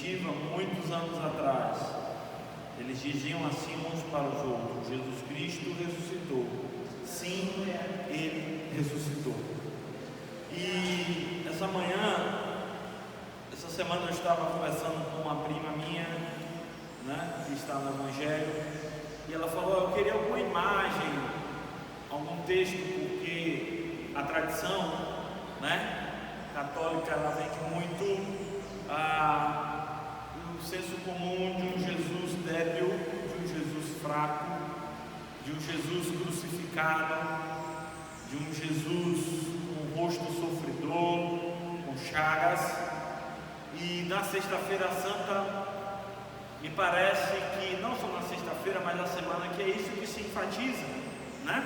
primitiva, muitos anos atrás, eles diziam assim uns para os outros: Jesus Cristo ressuscitou. Sim, Ele ressuscitou. E essa semana eu estava conversando com uma prima minha, né, que está no Evangelho, e ela falou: eu queria alguma imagem, algum texto, porque a tradição, né, católica, ela vem muito o senso comum de um Jesus débil, de um Jesus fraco, de um Jesus crucificado, de um Jesus com o rosto sofredor, com chagas. E na Sexta-feira Santa, me parece que não só na sexta-feira, mas na semana, que é isso que se enfatiza, né?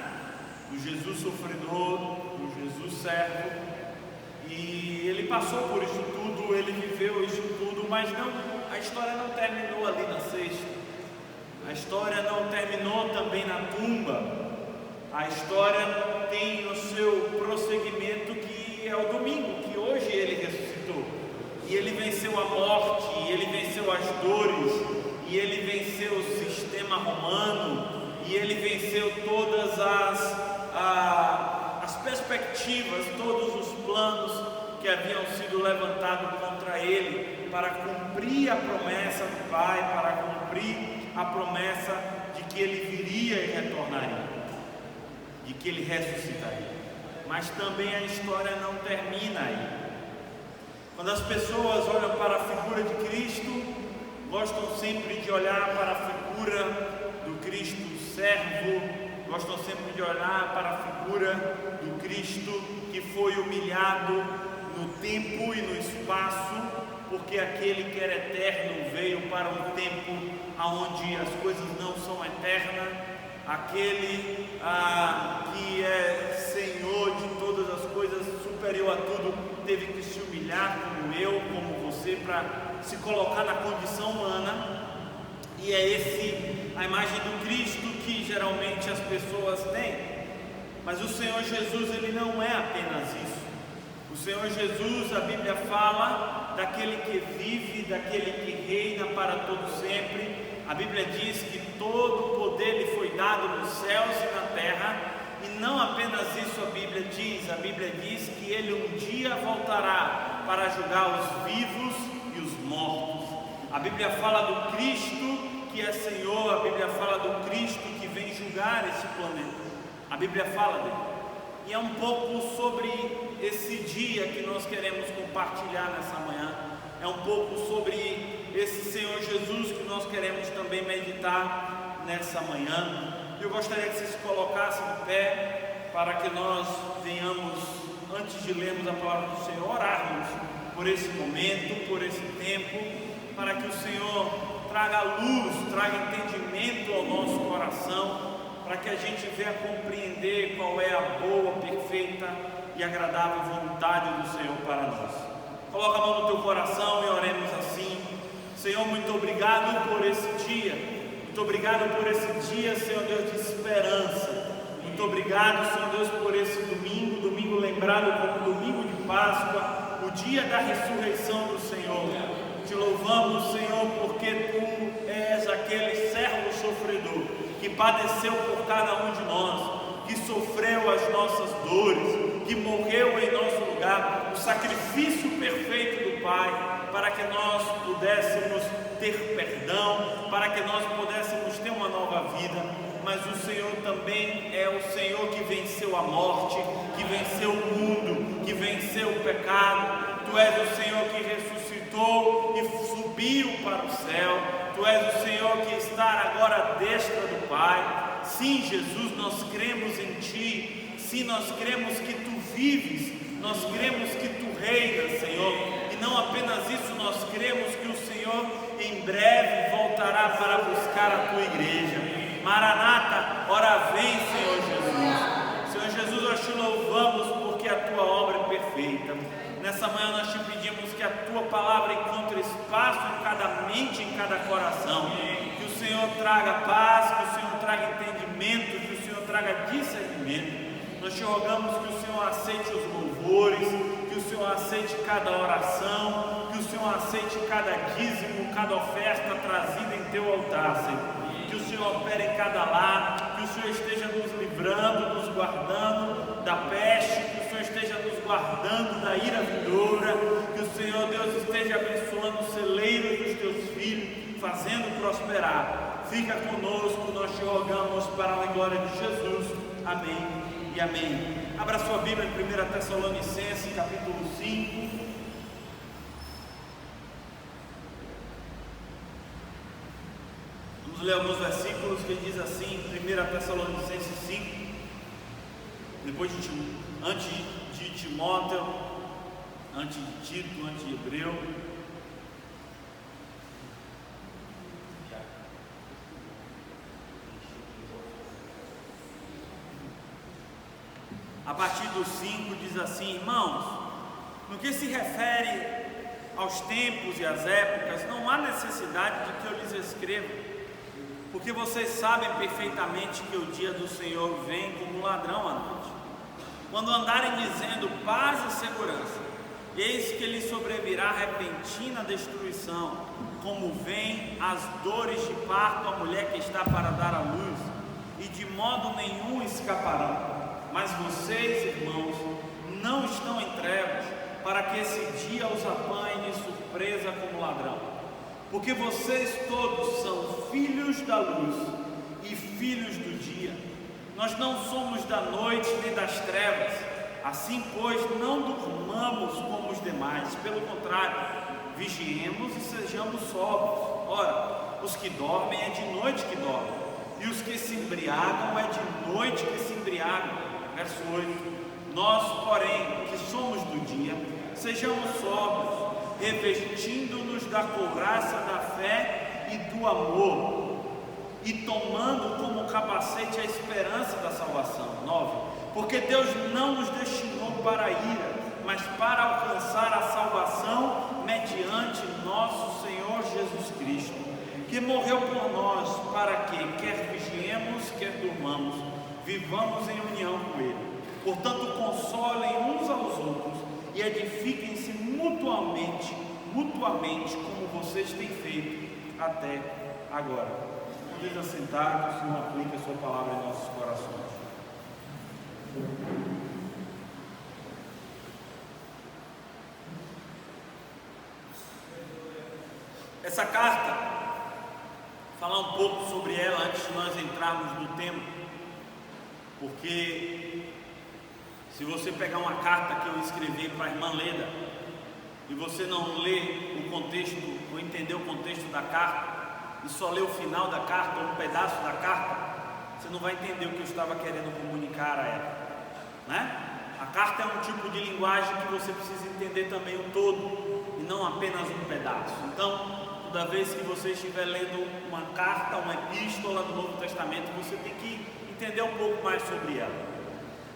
O Jesus sofredor, o Jesus servo. E ele passou por isso tudo, ele viveu isso tudo, mas a história não terminou ali na sexta. A história não terminou também na tumba. A história tem o seu prosseguimento, que é o domingo, que hoje ele ressuscitou. E ele venceu a morte, e ele venceu as dores, e ele venceu o sistema romano, e ele venceu todas as perspectivas, todos os planos que haviam sido levantados contra ele, para cumprir a promessa do Pai, para cumprir a promessa de que ele viria e retornaria, de que ele ressuscitaria. Mas também a história não termina aí. Quando as pessoas olham para a figura de Cristo, gostam sempre de olhar para a figura do Cristo servo, gostam sempre de olhar para a figura do Cristo que foi humilhado no tempo e no espaço, porque aquele que era eterno veio para um tempo onde as coisas não são eternas. Aquele que é Senhor de todas as coisas, superior a tudo, teve que se humilhar como eu, como você, para se colocar na condição humana. E é a imagem do Cristo que geralmente as pessoas têm. Mas o Senhor Jesus, ele não é apenas isso. O Senhor Jesus, a Bíblia fala daquele que vive, daquele que reina para todo sempre. A Bíblia diz que todo o poder lhe foi dado nos céus e na terra. E não apenas isso a Bíblia diz que ele um dia voltará para julgar os vivos e os mortos. A Bíblia fala do Cristo que é Senhor, a Bíblia fala do Cristo que vem julgar esse planeta. A Bíblia fala dele. E é um pouco sobre esse dia que nós queremos compartilhar nessa manhã. É um pouco sobre esse Senhor Jesus que nós queremos também meditar nessa manhã. Eu gostaria que você se colocasse de pé para que nós venhamos, antes de lermos a palavra do Senhor, orarmos por esse momento, por esse tempo, para que o Senhor traga luz, traga entendimento ao nosso coração, para que a gente venha compreender qual é a boa, perfeita e agradável vontade do Senhor para nós. Coloca a mão no teu coração e oremos assim: Senhor, muito obrigado por esse dia. Muito obrigado por esse dia, Senhor Deus, de esperança. Muito obrigado, Senhor Deus, por esse domingo lembrado como domingo de Páscoa, o dia da ressurreição do Senhor. Te louvamos, Senhor, porque Tu és aquele servo sofredor que padeceu por cada um de nós, que sofreu as nossas dores, que morreu em nosso lugar, o sacrifício perfeito do Pai, para que nós pudéssemos ter perdão, para que nós pudéssemos ter uma nova vida. Mas o Senhor também é o Senhor que venceu a morte, que venceu o mundo, que venceu o pecado. Tu és o Senhor que ressuscitou e subiu para o céu. Tu és o Senhor que está agora à destra do Pai. Sim, Jesus, nós cremos em Ti. Sim, nós cremos que Tu vives. Nós cremos que Tu reinas, Senhor. E não apenas isso, nós cremos que o Senhor em breve voltará para buscar a Tua igreja. Maranata, ora vem, Senhor Jesus. Senhor Jesus, nós Te louvamos porque a Tua obra é perfeita. Nessa manhã nós Te pedimos que a Tua palavra encontre espaço em cada mente, em cada coração. Que o Senhor traga paz, que o Senhor traga entendimento, que o Senhor traga discernimento. Nós Te rogamos que o Senhor aceite os louvores, que que o Senhor aceite cada oração, que o Senhor aceite cada dízimo, cada oferta trazida em teu altar, Senhor. Que o Senhor opere em cada lar, que o Senhor esteja nos livrando, nos guardando da peste, que o Senhor esteja nos guardando da ira vindoura, que o Senhor, Deus, esteja abençoando os celeiros dos teus filhos, fazendo prosperar. Fica conosco, nós te rogamos para a glória de Jesus. Amém e amém. Abra sua Bíblia em 1 Tessalonicenses, capítulo 5. Vamos ler alguns versículos que diz assim, 1 Tessalonicenses 5, depois antes de Timóteo, antes de Tito, antes de Hebreu. A partir do 5 diz assim: irmãos, no que se refere aos tempos e às épocas, não há necessidade de que eu lhes escreva, porque vocês sabem perfeitamente que o dia do Senhor vem como um ladrão à noite. Quando andarem dizendo paz e segurança, eis que lhes sobrevirá repentina destruição, como vem as dores de parto à mulher que está para dar à luz, e de modo nenhum escaparão. Mas vocês, irmãos, não estão em trevas, para que esse dia os apanhe de surpresa como ladrão. Porque vocês todos são filhos da luz e filhos do dia. Nós não somos da noite nem das trevas. Assim, pois, não durmamos como os demais. Pelo contrário, vigiemos e sejamos sóbrios. Ora, os que dormem é de noite que dormem, e os que se embriagam é de noite que se embriagam. Verso 8: nós, porém, que somos do dia, sejamos sóbrios, revestindo-nos da couraça da fé e do amor, e tomando como capacete a esperança da salvação. 9: porque Deus não nos destinou para a ira, mas para alcançar a salvação mediante nosso Senhor Jesus Cristo, que morreu por nós, para que, quer vigiemos, quer durmamos, vivamos em união com Ele. Portanto, consolem uns aos outros e edifiquem-se mutuamente, como vocês têm feito até agora. Vamos assentar, que o Senhor aplique a sua palavra em nossos corações. Essa carta, falar um pouco sobre ela antes de nós entrarmos no tema, porque se você pegar uma carta que eu escrevi para a irmã Leda e você não ler o contexto ou entender o contexto da carta e só ler o final da carta ou um pedaço da carta, você não vai entender o que eu estava querendo comunicar a ela, né? A carta é um tipo de linguagem que você precisa entender também o todo e não apenas um pedaço. Então, toda vez que você estiver lendo uma carta, uma epístola do Novo Testamento, você tem que entender um pouco mais sobre ela.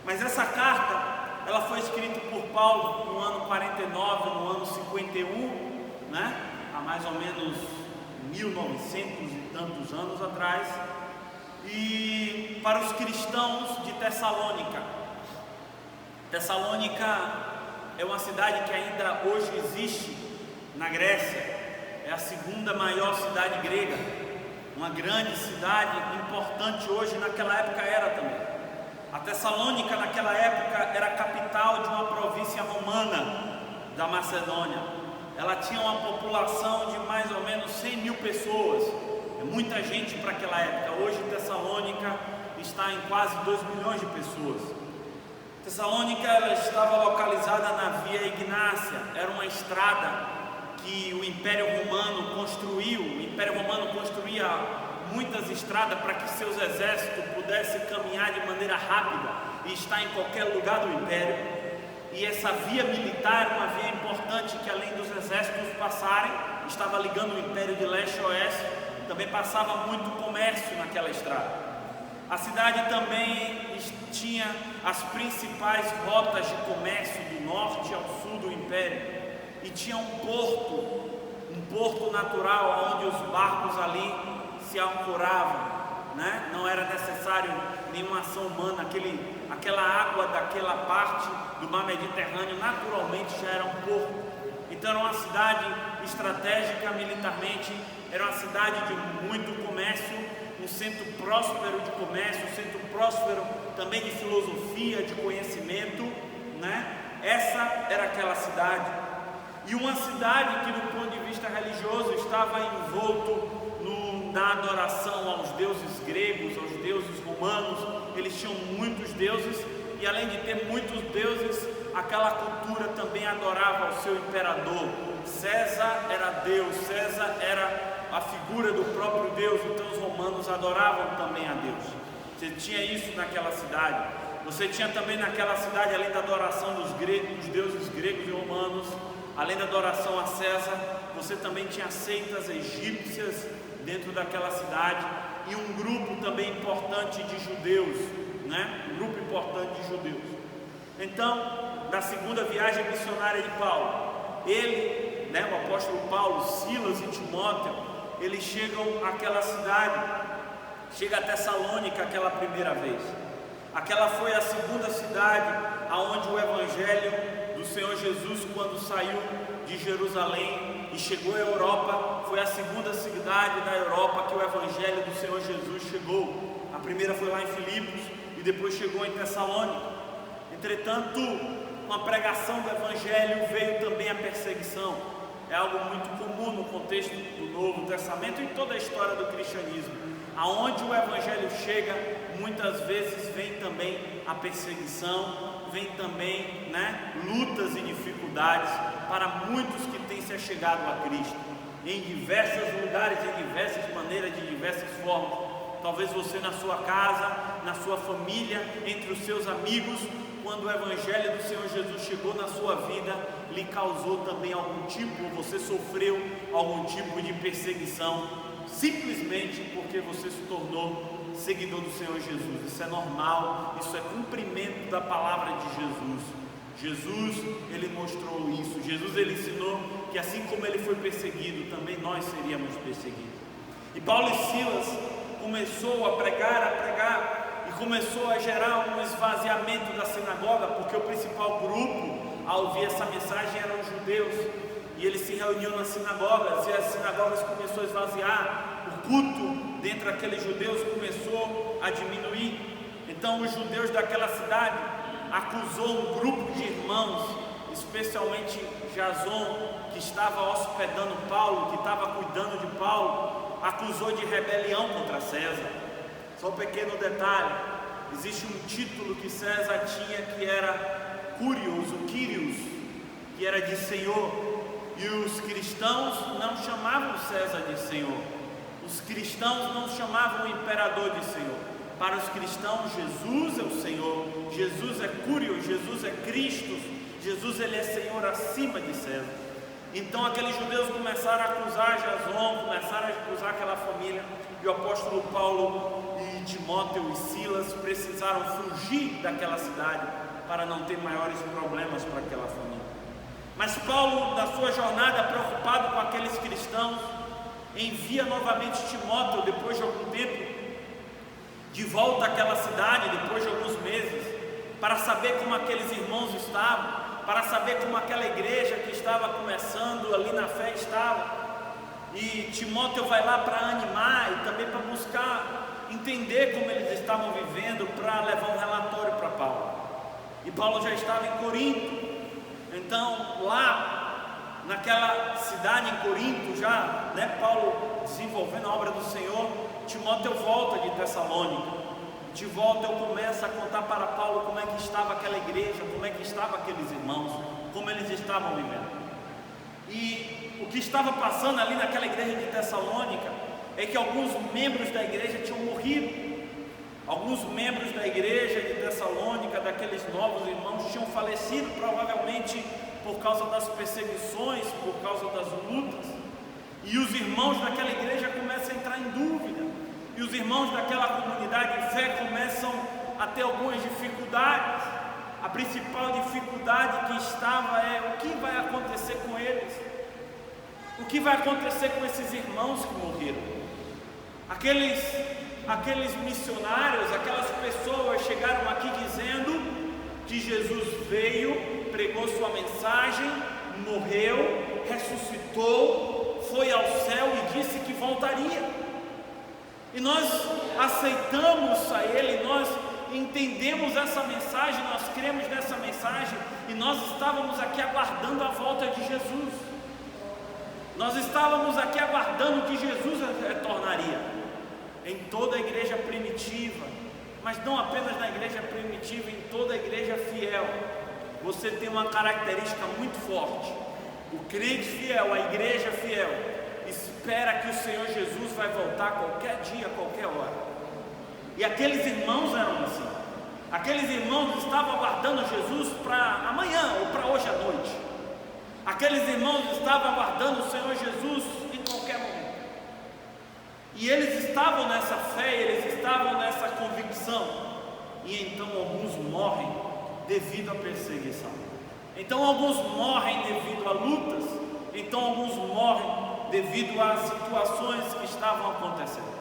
Mas essa carta, ela foi escrita por Paulo no ano 49, no ano 51, né? Há mais ou menos 1900 e tantos anos atrás, e para os cristãos de Tessalônica. Tessalônica é uma cidade que ainda hoje existe na Grécia, é a segunda maior cidade grega, uma grande cidade, importante hoje, naquela época era também. A Tessalônica naquela época era a capital de uma província romana da Macedônia. Ela tinha uma população de mais ou menos 100 mil pessoas, é muita gente para aquela época. Hoje Tessalônica está em quase 2 milhões de pessoas. Tessalônica, ela estava localizada na Via Ignácia, era uma estrada que o Império Romano construiu. O Império Romano construía muitas estradas para que seus exércitos pudessem caminhar de maneira rápida e estar em qualquer lugar do Império. E essa via militar era uma via importante que, além dos exércitos passarem, estava ligando o Império de leste a oeste. Também passava muito comércio naquela estrada. A cidade também tinha as principais rotas de comércio do norte ao sul do Império, e tinha um porto natural onde os barcos ali se ancoravam, né? Não era necessário nenhuma ação humana, aquela água daquela parte do mar Mediterrâneo naturalmente já era um porto. Então era uma cidade estratégica militarmente, era uma cidade de muito comércio, um centro próspero de comércio, um centro próspero também de filosofia, de conhecimento, né? Essa era aquela cidade. E uma cidade que, do ponto de vista religioso, estava envolto na adoração aos deuses gregos, aos deuses romanos. Eles tinham muitos deuses, e além de ter muitos deuses, aquela cultura também adorava ao seu imperador. César era Deus, César era a figura do próprio Deus, então os romanos adoravam também a Deus. Você tinha isso naquela cidade. Você tinha também naquela cidade, além da adoração dos deuses gregos e romanos, além da adoração a César, você também tinha seitas egípcias dentro daquela cidade, e um grupo também importante de judeus, né? Um grupo importante de judeus. Então, na segunda viagem missionária de Paulo, ele, né, o apóstolo Paulo, Silas e Timóteo, eles chegam àquela cidade, chega a Tessalônica aquela primeira vez. Aquela foi a segunda cidade aonde o evangelho do Senhor Jesus, quando saiu de Jerusalém e chegou à Europa, foi a segunda cidade da Europa que o evangelho do Senhor Jesus chegou. A primeira foi lá em Filipos e depois chegou em Tessalônica. Entretanto, com a pregação do evangelho veio também a perseguição. É algo muito comum no contexto do Novo Testamento e em toda a história do cristianismo. Aonde o evangelho chega, muitas vezes vem também a perseguição, vem também, né, lutas e dificuldades para muitos que têm se achegado a Cristo, em diversos lugares, em diversas maneiras, de diversas formas. Talvez você na sua casa, na sua família, entre os seus amigos, quando o evangelho do Senhor Jesus chegou na sua vida, lhe causou também algum tipo, você sofreu algum tipo de perseguição, simplesmente porque você se tornou seguidor do Senhor Jesus. Isso é normal, isso é cumprimento da palavra de Jesus. Jesus, ele mostrou isso. Jesus, ele ensinou que assim como ele foi perseguido, também nós seríamos perseguidos. E Paulo e Silas começou a pregar e começou a gerar um esvaziamento da sinagoga, porque o principal grupo a ouvir essa mensagem eram os judeus, e eles se reuniam nas sinagogas, e as sinagogas começaram a esvaziar. O culto dentre aqueles judeus começou a diminuir. Então os judeus daquela cidade acusou um grupo de irmãos, especialmente Jason, que estava hospedando Paulo, que estava cuidando de Paulo, acusou de rebelião contra César. Só um pequeno detalhe: existe um título que César tinha que era Curios, o Kyrios, que era de Senhor, e os cristãos não chamavam César de Senhor. Os cristãos não chamavam o imperador de Senhor. Para os cristãos, Jesus é o Senhor, Jesus é Curios, Jesus é Cristo, Jesus, ele é Senhor acima de César. Então aqueles judeus começaram a acusar Jason, começaram a acusar aquela família, e o apóstolo Paulo e Timóteo e Silas precisaram fugir daquela cidade para não ter maiores problemas para aquela família. Mas Paulo, na sua jornada, preocupado com aqueles cristãos, envia novamente Timóteo, depois de algum tempo, de volta àquela cidade, depois de alguns meses, para saber como aqueles irmãos estavam, para saber como aquela igreja que estava começando ali na fé estava. E Timóteo vai lá para animar e também para buscar entender como eles estavam vivendo, para levar um relatório para Paulo. E Paulo já estava em Corinto. Então lá naquela cidade em Corinto já, né, Paulo desenvolvendo a obra do Senhor, Timóteo volta de Tessalônica. De volta eu começo a contar para Paulo como é que estava aquela igreja, como é que estavam aqueles irmãos, como eles estavam vivendo. E o que estava passando ali naquela igreja de Tessalônica é que alguns membros da igreja tinham morrido. Alguns membros da igreja de Tessalônica, daqueles novos irmãos, tinham falecido, provavelmente por causa das perseguições, por causa das lutas. E os irmãos daquela igreja começam a entrar em dúvida. E os irmãos daquela comunidade de fé começam a ter algumas dificuldades. A principal dificuldade que estava é: o que vai acontecer com eles? O que vai acontecer com esses irmãos que morreram? Aqueles missionários, aquelas pessoas chegaram aqui dizendo que Jesus veio, pregou sua mensagem, morreu, ressuscitou, foi ao céu e disse que voltaria. E nós aceitamos a Ele, nós entendemos essa mensagem, nós cremos nessa mensagem, e nós estávamos aqui aguardando a volta de Jesus. Nós estávamos aqui aguardando que Jesus retornaria. Em toda a igreja primitiva, mas não apenas na igreja primitiva, em toda a igreja fiel, você tem uma característica muito forte. O crente fiel, a igreja fiel, espera que o Senhor Jesus vai voltar qualquer dia, qualquer hora. E aqueles irmãos eram assim. Aqueles irmãos estavam aguardando Jesus para amanhã ou para hoje à noite. Aqueles irmãos estavam aguardando o Senhor Jesus em qualquer momento. E eles estavam nessa fé, eles estavam nessa convicção. E então alguns morrem devido à perseguição. Então alguns morrem devido a lutas. Então alguns morrem devido às situações que estavam acontecendo.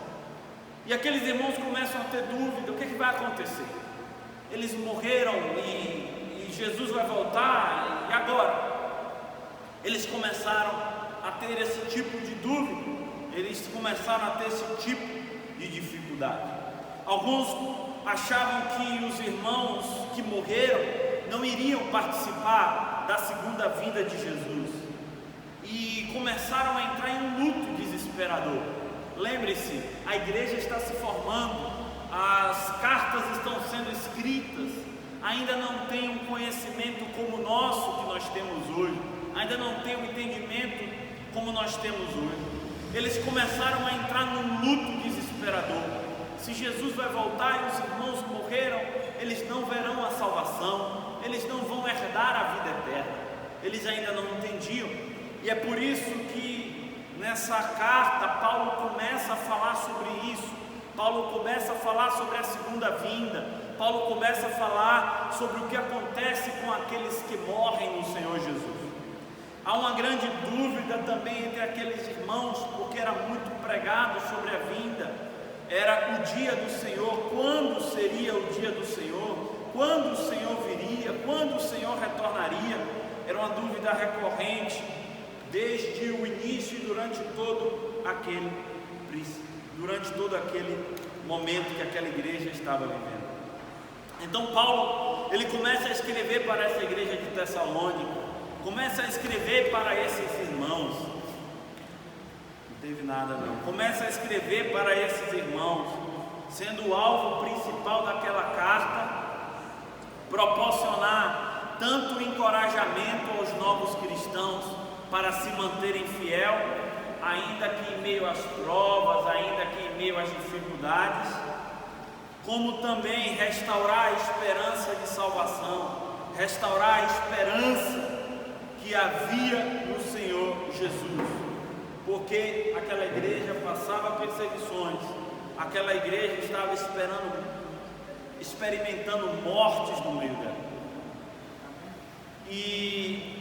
E aqueles irmãos começam a ter dúvida: o que vai acontecer? Eles morreram e Jesus vai voltar, e agora? Eles começaram a ter esse tipo de dúvida. Eles começaram a ter esse tipo de dificuldade. Alguns achavam que os irmãos que morreram não iriam participar da segunda vinda de Jesus, e começaram a entrar em um luto desesperador. Lembre-se, a igreja está se formando, as cartas estão sendo escritas, ainda não tem um conhecimento como o nosso que nós temos hoje, ainda não tem um entendimento como nós temos hoje. Eles começaram a entrar num luto desesperador. Se Jesus vai voltar e os irmãos morreram, eles não verão a salvação, eles não vão herdar a vida eterna. Eles ainda não entendiam. E é por isso que nessa carta Paulo começa a falar sobre isso. Paulo começa a falar sobre a segunda vinda. Paulo começa a falar sobre o que acontece com aqueles que morrem no Senhor Jesus. Há uma grande dúvida também entre aqueles irmãos, porque era muito pregado sobre a vinda. Era o dia do Senhor, quando seria o dia do Senhor, quando o Senhor viria, quando o Senhor retornaria. Era uma dúvida recorrente desde o início e durante todo aquele momento que aquela igreja estava vivendo. Então Paulo, ele começa a escrever para essa igreja de Tessalônica, começa a escrever para esses irmãos. Não teve nada não. Começa a escrever para esses irmãos, sendo o alvo principal daquela carta proporcionar tanto encorajamento aos novos cristãos para se manterem fiel, ainda que em meio às provas, ainda que em meio às dificuldades, como também restaurar a esperança de salvação, restaurar a esperança que havia no Senhor Jesus, porque aquela igreja passava perseguições, aquela igreja estava experimentando mortes no meio dela. E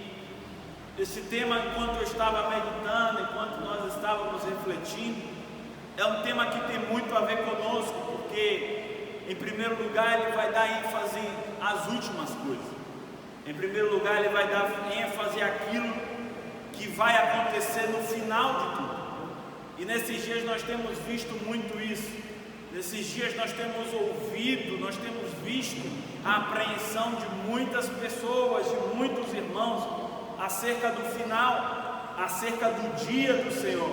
esse tema, enquanto eu estava meditando, enquanto nós estávamos refletindo, é um tema que tem muito a ver conosco, porque em primeiro lugar ele vai dar ênfase às últimas coisas. Em primeiro lugar, ele vai dar ênfase àquilo que vai acontecer no final de tudo. E nesses dias nós temos visto muito isso. Nesses dias nós temos ouvido, nós temos visto a apreensão de muitas pessoas, de muitos irmãos, acerca do final, acerca do dia do Senhor,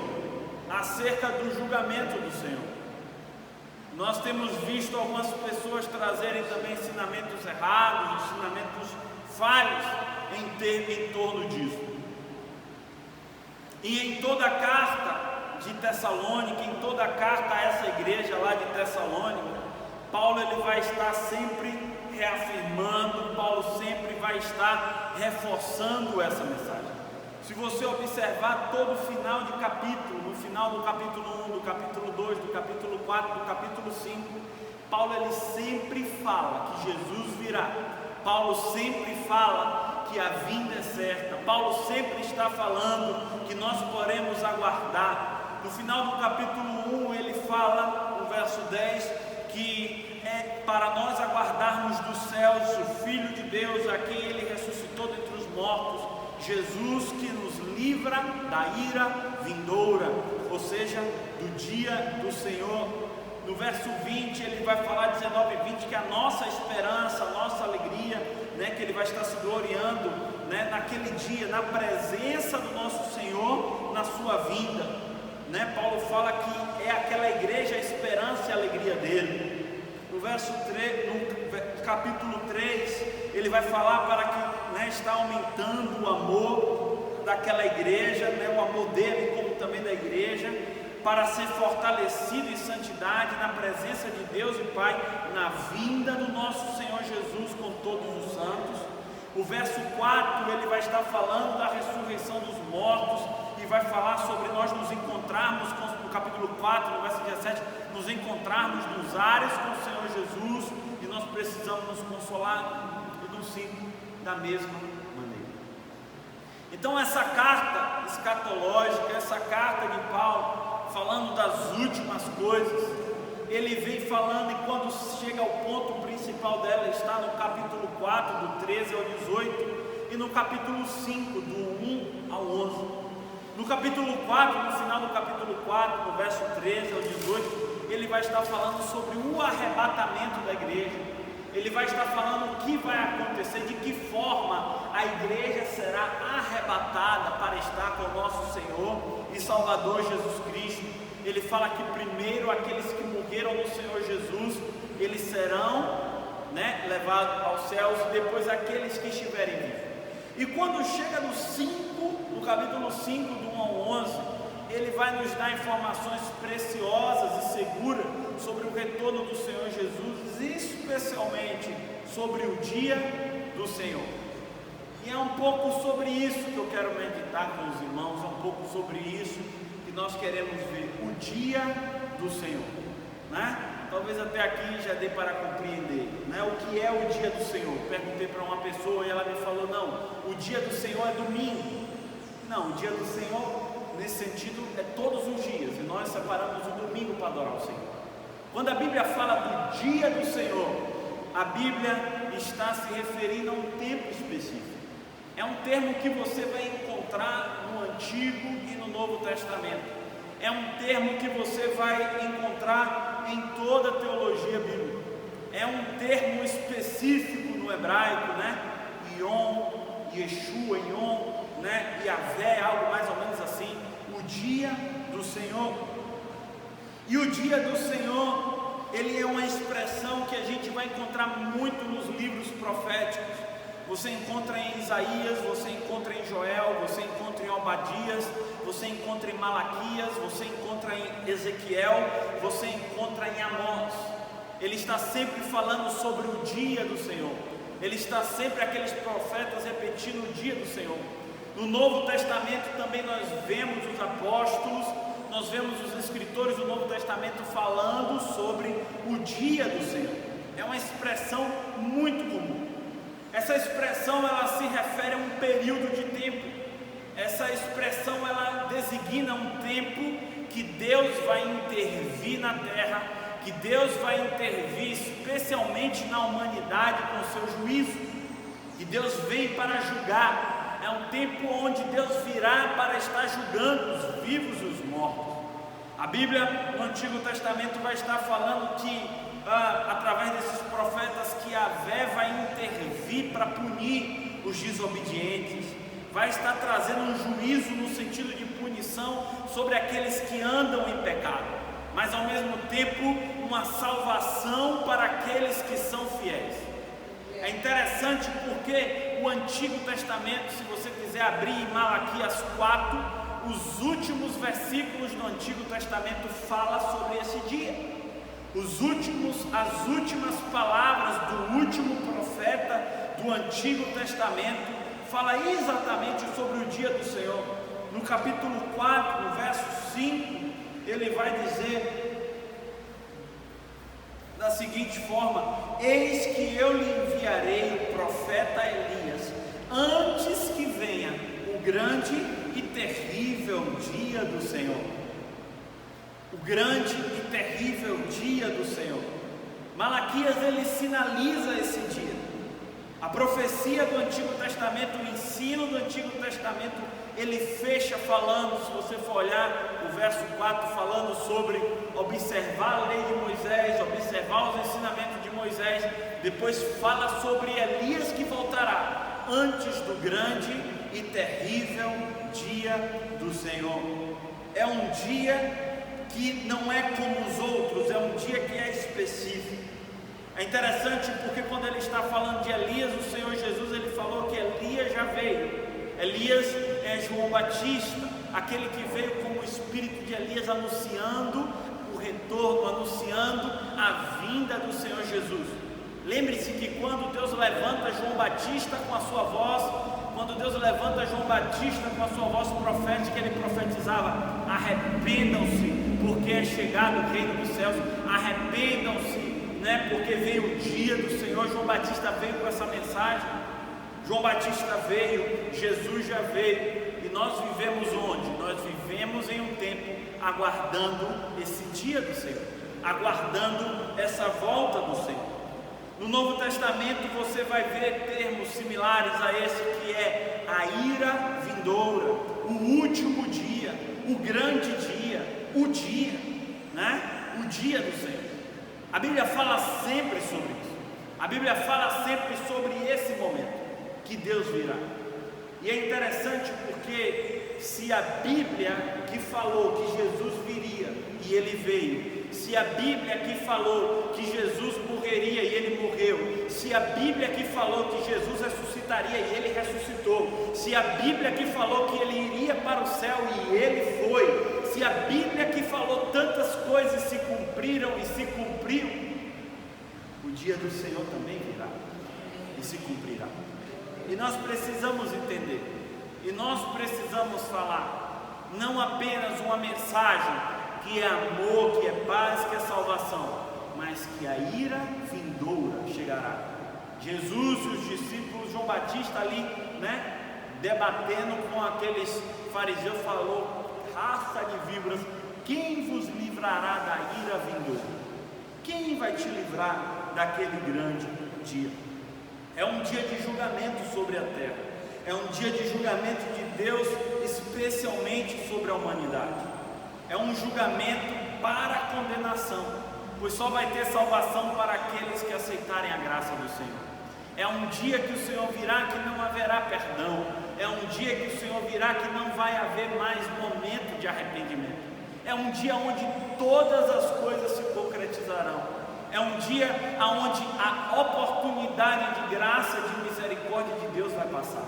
acerca do julgamento do Senhor. Nós temos visto algumas pessoas trazerem também ensinamentos errados, ensinamentos falhos em torno disso. E em toda a carta de Tessalônica, em toda a carta a essa igreja lá de Tessalônica, Paulo ele vai estar sempre reafirmando, Paulo sempre vai estar reforçando essa mensagem. Se você observar todo o final de capítulo, no final do capítulo 1, do capítulo 2, do capítulo 4, do capítulo 5, Paulo ele sempre fala que Jesus virá. Paulo sempre fala que a vinda é certa. Paulo sempre está falando que nós podemos aguardar. No final do capítulo 1 ele fala, no verso 10, que é para nós aguardarmos dos céus o Filho de Deus, a quem ele ressuscitou dentre os mortos, Jesus, que nos livra da ira vindoura, ou seja, do dia do Senhor. No verso 20 ele vai falar, 19 e 20, que a nossa esperança, a nossa alegria, que ele vai estar se gloriando, naquele dia, na presença do nosso Senhor, na sua vinda. Paulo fala que é aquela igreja a esperança e a alegria dele. No verso 3, no capítulo 3, ele vai falar para que está aumentando o amor daquela igreja, o amor dele como também da igreja, para ser fortalecido em santidade na presença de Deus e Pai, na vinda do nosso Senhor Jesus com todos os santos. O verso 4 ele vai estar falando da ressurreição dos mortos e vai falar sobre nós nos encontrarmos, no capítulo 4, no verso 17, nos encontrarmos nos ares com o Senhor Jesus, e nós precisamos nos consolar e nos sinto da mesma maneira. Então essa carta escatológica, essa carta de Paulo, falando das últimas coisas, ele vem falando, e quando chega ao ponto principal dela, está no capítulo 4, do 13 ao 18, e no capítulo 5, do 1 ao 11. No capítulo 4, no final do capítulo 4, no verso 13 ao 18, ele vai estar falando sobre o arrebatamento da igreja. Ele vai estar falando o que vai acontecer, de que forma a igreja será arrebatada para estar com o nosso Senhor e Salvador Jesus Cristo. Ele fala que primeiro aqueles que morreram no Senhor Jesus, eles serão levados aos céus, e depois aqueles que estiverem vivos. E quando chega no capítulo 5, do 1 ao 11, ele vai nos dar informações preciosas e seguras sobre o retorno do Senhor Jesus, especialmente sobre o dia do Senhor. E é um pouco sobre isso que eu quero meditar com os irmãos, é um pouco sobre isso que nós queremos ver, o dia do Senhor, Talvez até aqui já dê para compreender, o que é o dia do Senhor. Perguntei para uma pessoa e ela me falou, não, o dia do Senhor é domingo. Não, o dia do Senhor, nesse sentido, é todos os dias, e nós separamos o domingo para adorar o Senhor. Quando a Bíblia fala do dia do Senhor, a Bíblia está se referindo a um tempo específico. É um termo que você vai encontrar no Antigo e no Novo Testamento. É um termo que você vai encontrar em toda a teologia bíblica. É um termo específico no hebraico, Yom, Yeshua, Yom, Yahvé, algo mais ou menos assim. O dia do Senhor. E o dia do Senhor, ele é uma expressão que a gente vai encontrar muito nos livros proféticos. Você encontra em Isaías, você encontra em Joel, você encontra em Obadias, você encontra em Malaquias, você encontra em Ezequiel, você encontra em Amós. Ele está sempre falando sobre o dia do Senhor. Ele está sempre, aqueles profetas, repetindo o dia do Senhor. No Novo Testamento também nós vemos os apóstolos, nós vemos os escritores do Novo Testamento falando sobre o dia do Senhor. É uma expressão muito comum. Essa expressão ela se refere a um período de tempo. Essa expressão ela designa um tempo que Deus vai intervir na terra, que Deus vai intervir especialmente na humanidade com seu juízo, que Deus vem para julgar. É um tempo onde Deus virá para estar julgando os vivos e os mortos. A Bíblia no Antigo Testamento vai estar falando que através desses profetas, que Yahvé vai intervir para punir os desobedientes, vai estar trazendo um juízo no sentido de punição sobre aqueles que andam em pecado, mas ao mesmo tempo uma salvação para aqueles que são fiéis. É interessante porque o Antigo Testamento, se você quiser abrir em Malaquias 4, os últimos versículos do Antigo Testamento falam sobre esse dia. As últimas palavras do último profeta do Antigo Testamento fala exatamente sobre o dia do Senhor. No capítulo 4, no verso 5, ele vai dizer da seguinte forma: eis que eu lhe enviarei o profeta Elias, antes que venha o grande e terrível dia do Senhor. grande e terrível dia do Senhor. Malaquias ele sinaliza esse dia. A profecia do Antigo Testamento, o ensino do Antigo Testamento, ele fecha falando, se você for olhar o verso 4, falando sobre observar a lei de Moisés, observar os ensinamentos de Moisés. Depois fala sobre Elias que voltará antes do grande e terrível dia do Senhor. É um dia que não é como os outros, é um dia que é específico. É interessante porque quando ele está falando de Elias, o Senhor Jesus ele falou que Elias já veio. Elias é João Batista, aquele que veio como o espírito de Elias anunciando o retorno, anunciando a vinda do Senhor Jesus. Lembre-se que quando Deus levanta João Batista com a sua voz, quando Deus levanta João Batista com a sua voz profética, ele profetizava: arrependam-se, porque é chegado o reino dos céus, arrependam-se, porque veio o dia do Senhor. João Batista veio com essa mensagem. João Batista veio, Jesus já veio, e nós vivemos onde? Nós vivemos em um tempo aguardando esse dia do Senhor, aguardando essa volta do Senhor. No Novo Testamento você vai ver termos similares a esse, que é a ira vindoura, o último dia, o grande dia, o dia, o dia do Senhor. A Bíblia fala sempre sobre isso. A Bíblia fala sempre sobre esse momento que Deus virá. E é interessante porque se a Bíblia que falou que Jesus viria e ele veio, se a Bíblia que falou que Jesus morreria e ele morreu, se a Bíblia que falou que Jesus ressuscitaria e ele ressuscitou, se a Bíblia que falou que ele iria para o céu e ele foi, se a Bíblia que falou tantas coisas se cumpriram e se cumpriu, o dia do Senhor também virá e se cumprirá. E nós precisamos entender, e nós precisamos falar não apenas uma mensagem que é amor, que é paz, que é salvação, mas que a ira vindoura chegará. Jesus e os discípulos, João Batista ali, debatendo com aqueles fariseus, falou: raça de víboras, quem vos livrará da ira vindoura? Quem vai te livrar daquele grande dia? É um dia de julgamento sobre a terra, é um dia de julgamento de Deus, especialmente sobre a humanidade. É um julgamento para a condenação, pois só vai ter salvação para aqueles que aceitarem a graça do Senhor. É um dia que o Senhor virá que não haverá perdão. É um dia que o Senhor virá que não vai haver mais momento de arrependimento. É um dia onde todas as coisas se concretizarão. É um dia onde a oportunidade de graça, de misericórdia de Deus vai passar.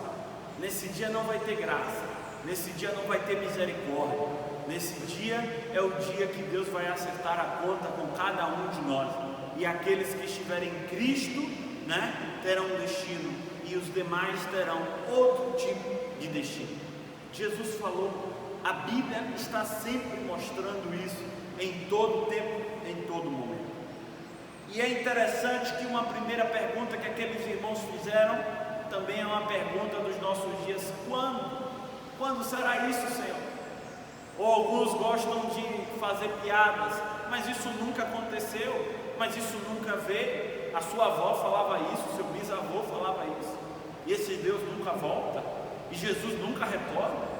Nesse dia não vai ter graça, nesse dia não vai ter misericórdia. Nesse dia é o dia que Deus vai acertar a conta com cada um de nós. E aqueles que estiverem em Cristo, terão um destino, e os demais terão outro tipo de destino. Jesus falou, a Bíblia está sempre mostrando isso, em todo tempo, em todo momento. E é interessante que uma primeira pergunta que aqueles irmãos fizeram, também é uma pergunta dos nossos dias: quando? Quando será isso, Senhor? Ou alguns gostam de fazer piadas: mas isso nunca aconteceu, mas isso nunca veio. A sua avó falava isso, seu bisavô falava isso, e esse Deus nunca volta, e Jesus nunca retorna.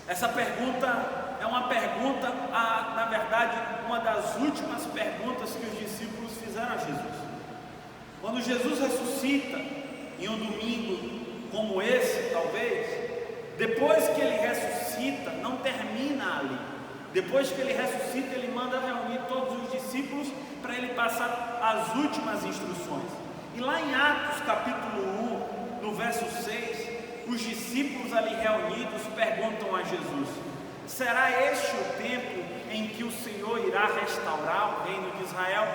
Essa pergunta é uma pergunta, na verdade, uma das últimas perguntas que os discípulos fizeram a Jesus. Quando Jesus ressuscita, em um domingo como esse, talvez, depois que ele ressuscita, não termina ali. Depois que ele ressuscita, ele manda reunir todos os discípulos para ele passar as últimas instruções. E lá em Atos capítulo 1, no verso 6, os discípulos ali reunidos perguntam a Jesus: será este o tempo em que o Senhor irá restaurar o reino de Israel?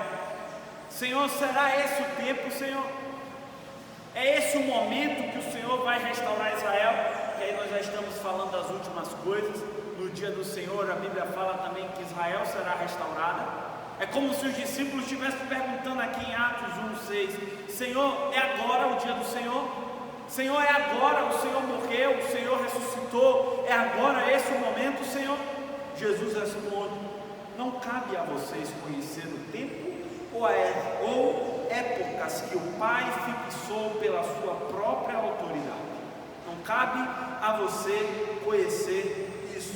Senhor, será esse o tempo, Senhor? É esse o momento que o Senhor vai restaurar Israel? Que aí nós já estamos falando das últimas coisas. No dia do Senhor, a Bíblia fala também que Israel será restaurada. É como se os discípulos estivessem perguntando aqui em Atos 1:6: Senhor, é agora o dia do Senhor? Senhor, é agora, o Senhor morreu, o Senhor ressuscitou, é agora esse o momento, Senhor? Jesus responde: não cabe a vocês conhecer o tempo ou épocas que o Pai fixou pela sua própria autoridade. Não cabe a você conhecer isso.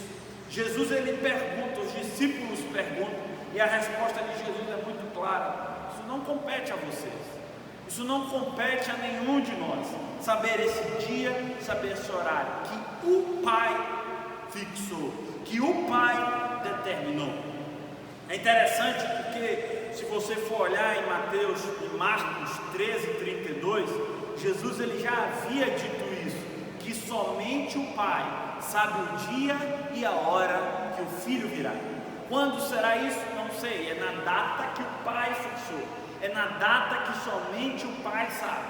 Jesus ele pergunta, os discípulos perguntam, e a resposta de Jesus é muito clara: isso não compete a vocês, isso não compete a nenhum de nós, saber esse dia, saber esse horário, que o Pai fixou, que o Pai determinou. É interessante porque se você for olhar em Mateus e Marcos 13:32, Jesus ele já havia dito isso, que somente o Pai sabe o dia e a hora que o Filho virá. Quando será isso? Não sei, é na data que o Pai fixou, é na data que somente o Pai sabe,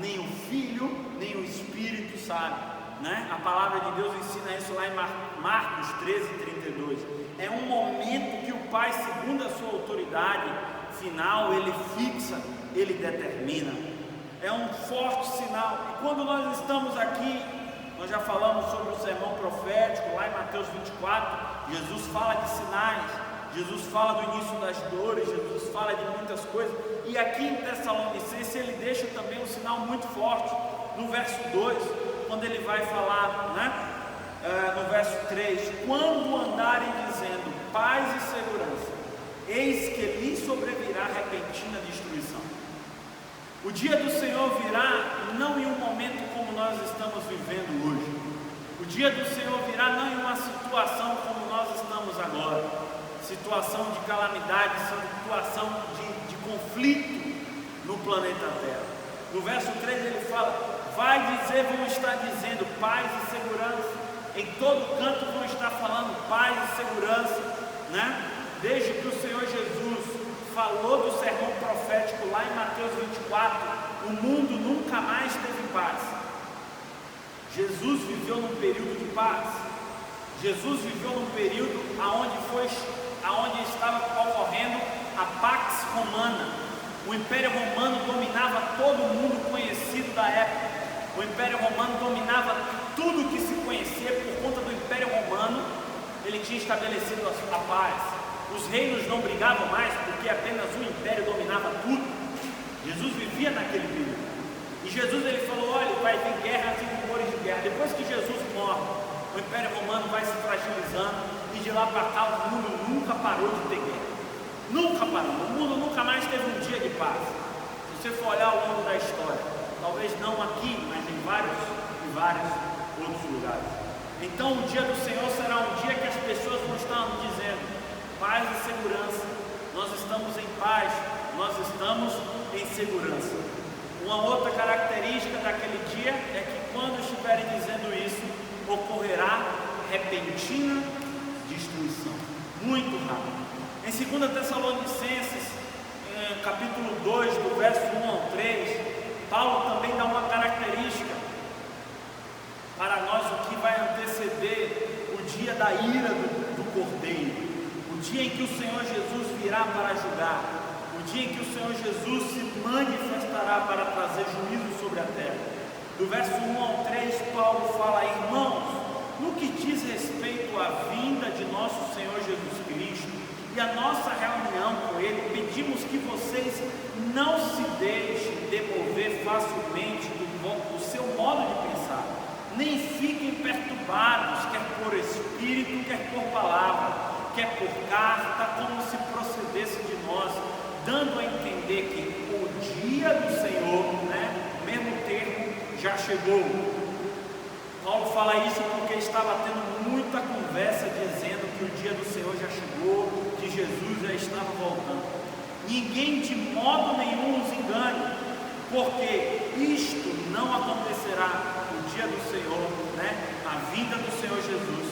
nem o Filho, nem o Espírito sabe, né? A palavra de Deus ensina isso lá em Marcos 13:32. É um momento que o Pai, segundo a sua autoridade final, ele fixa, ele determina. É um forte sinal. E quando nós estamos aqui, nós já falamos sobre o sermão profético, lá em Mateus 24, Jesus fala de sinais, Jesus fala do início das dores, Jesus fala de muitas coisas. E aqui em Tessalonicenses ele deixa também um sinal muito forte, no verso 2, quando ele vai falar, né? No verso 3, quando andarem dizendo paz e segurança, eis que lhes sobrevirá repentina destruição. O dia do Senhor virá não em um momento como nós estamos vivendo hoje. O dia do Senhor virá não em uma situação como nós estamos agora, situação de calamidade, situação de conflito no planeta Terra. No verso 3 ele fala, vão estar dizendo paz e segurança. Em todo canto vão estar falando paz e segurança, né? Desde que o Senhor Jesus falou do sermão profético lá em Mateus 24, o mundo nunca mais teve paz. Jesus viveu num período de paz. Jesus viveu num período aonde estava ocorrendo a Pax Romana. O Império Romano dominava todo o mundo conhecido da época. O Império Romano dominava tudo que se conhecia. Por conta do Império Romano, ele tinha estabelecido a paz. Os reinos não brigavam mais, porque apenas um império dominava tudo. Jesus vivia naquele período. E Jesus ele falou, olha, vai ter guerras e rumores de guerra. Depois que Jesus morre, o Império Romano vai se fragilizando, e de lá para cá o mundo nunca parou de ter guerra. Nunca parou. O mundo nunca mais teve um dia de paz. Se você for olhar ao longo da história, talvez não aqui, mas em vários outros lugares. Então o dia do Senhor será um dia que as pessoas vão estar dizendo paz e segurança, nós estamos em paz, nós estamos em segurança. Uma outra característica daquele dia é que quando estiverem dizendo isso, ocorrerá repentina destruição, muito rápido. Em 2 Tessalonicenses, capítulo 2, do verso 1 ao 3, Paulo também dá uma característica para nós, o que vai anteceder o dia da ira do Cordeiro, o dia em que o Senhor Jesus virá para julgar, o dia em que o Senhor Jesus se manifestará para trazer juízo sobre a terra. Do verso 1 ao 3, Paulo fala, irmãos, no que diz respeito à vinda de nosso Senhor Jesus Cristo e a nossa reunião com Ele, pedimos que vocês não se deixem demover facilmente do seu modo de pensar, nem fiquem perturbados, quer por espírito, quer por palavra, quer por carta, como se procedesse de nós, dando a entender que o dia do Senhor, né, o mesmo termo, já chegou. Paulo fala isso porque estava tendo muita conversa dizendo que o dia do Senhor já chegou, que Jesus já estava voltando. Ninguém de modo nenhum os engane, porque isto não acontecerá, o dia do Senhor, né, a vinda do Senhor Jesus,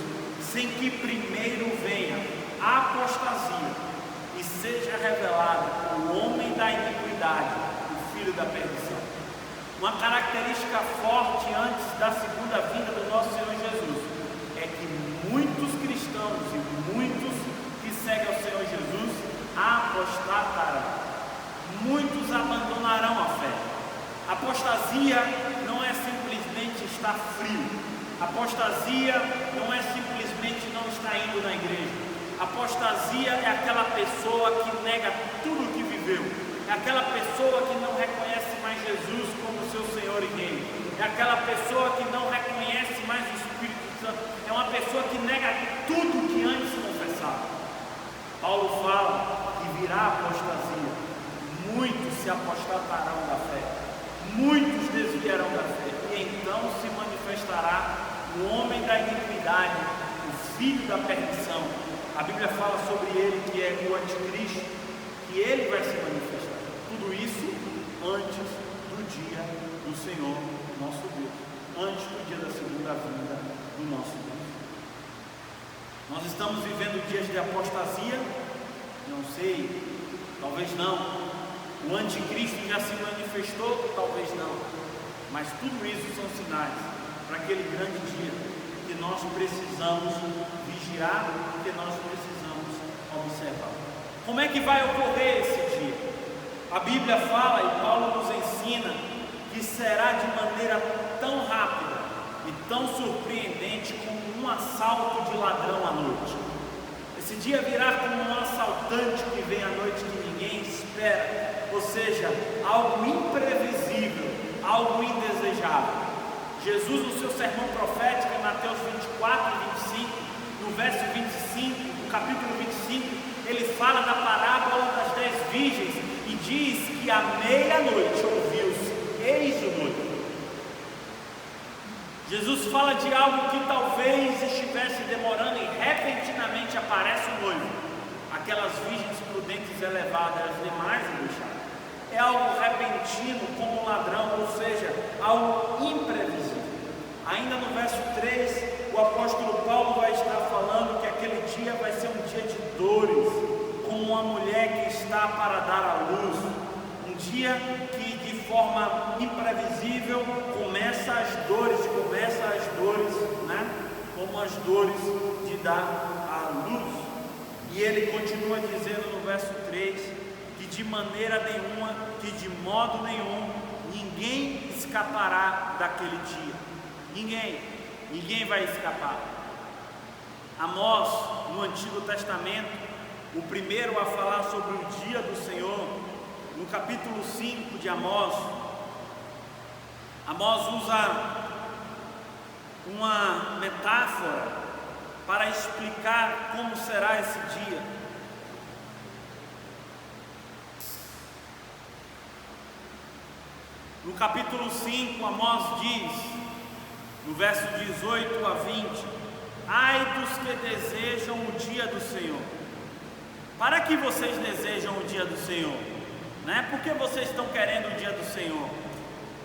sem que primeiro venha a apostasia e seja revelado o homem da iniquidade, o filho da perdição. Uma característica forte antes da segunda vinda do nosso Senhor Jesus é que muitos cristãos e muitos que seguem ao Senhor Jesus apostatarão. Muitos abandonarão a fé. Apostasia não é simplesmente estar frio. Apostasia não é simplesmente não estar indo na igreja. Apostasia é aquela pessoa que nega tudo o que viveu, é aquela pessoa que não reconhece mais Jesus como seu Senhor e Rei, é aquela pessoa que não reconhece mais o Espírito Santo, é uma pessoa que nega tudo que antes confessava. Paulo fala que virá apostasia, muitos se apostatarão da fé, muitos desviarão da fé, e então se manifestará o homem da iniquidade, o filho da perdição. A Bíblia fala sobre ele que é o anticristo, que ele vai se manifestar. Tudo isso antes do dia do Senhor nosso Deus, antes do dia da segunda vinda do nosso Deus. Nós estamos vivendo dias de apostasia? Não sei, talvez não. O anticristo já se manifestou? Talvez não. Mas tudo isso são sinais para aquele grande dia que nós precisamos vigiar, que nós precisamos observar. Como é que vai ocorrer esse dia? A Bíblia fala, e Paulo nos ensina, que será de maneira tão rápida e tão surpreendente como um assalto de ladrão à noite. Esse dia virá como um assaltante que vem à noite que ninguém espera, ou seja, algo imprevisível, algo indesejável. Jesus, no seu sermão profético, em Mateus 24 e 25, no verso 25, no capítulo 25, ele fala da parábola das 10 virgens e diz que à meia-noite ouviu-se: eis o noivo. Jesus fala de algo que talvez estivesse demorando e repentinamente aparece o noivo. Aquelas virgens prudentes elevadas, as demais deixaram. É algo repentino como um ladrão, ou seja, algo imprevisível. Ainda no verso 3, o apóstolo Paulo vai estar falando que aquele dia vai ser um dia de dores, como uma mulher que está para dar à luz. Um dia que de forma imprevisível começa as dores, né? Como as dores de dar à luz. E ele continua dizendo no verso 3, que de maneira nenhuma, que de modo nenhum, ninguém escapará daquele dia. Ninguém vai escapar. Amós, no Antigo Testamento, o primeiro a falar sobre o dia do Senhor, no capítulo 5 de Amós, Amós usa uma metáfora para explicar como será esse dia. No capítulo 5, Amós diz, no verso 18 a 20: ai dos que desejam o dia do Senhor. Para que vocês desejam o dia do Senhor? Né? Por que vocês estão querendo o dia do Senhor?